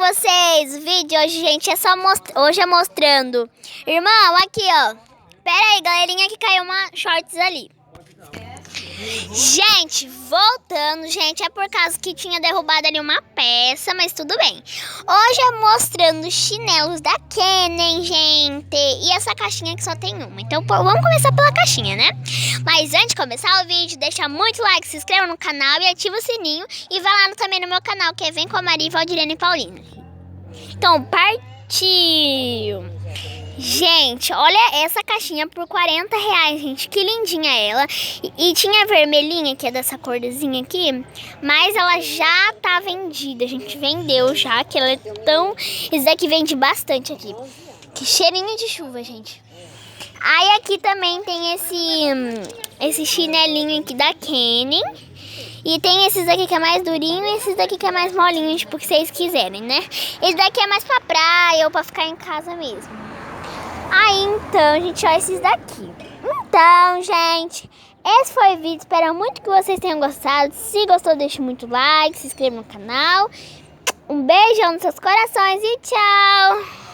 vocês o vídeo hoje, gente. Hoje é mostrando. Irmão, aqui, ó. Pera aí, galerinha, que caiu uma shorts ali. Gente, voltando, gente, é por causa que tinha derrubado ali uma peça, mas tudo bem. Hoje é mostrando chinelos da Kennen, gente. E essa caixinha que só tem uma. Então, vamos começar pela caixinha, né? Mas antes de começar o vídeo, deixa muito like, se inscreva no canal e ativa o sininho. E vai lá também no meu canal, que é Vem com a Maria, Valdirene e Paulina. Então, partiu! Gente, olha essa caixinha por R$40, gente. Que lindinha ela. E tinha a vermelhinha, que é dessa corzinha aqui. Mas ela já tá vendida. A gente vendeu já, que ela é tão... Esse daqui vende bastante aqui. Que cheirinho de chuva, gente. Aí aqui também tem esse chinelinho aqui da Kennen. E tem esses daqui que é mais durinho e esses daqui que é mais molinho, tipo, o que vocês quiserem, né? Esse daqui é mais pra praia ou pra ficar em casa mesmo. Aí então, gente, olha esses daqui. Então, gente, esse foi o vídeo. Espero muito que vocês tenham gostado. Se gostou, deixe muito like, se inscreva no canal. Um beijão nos seus corações e tchau!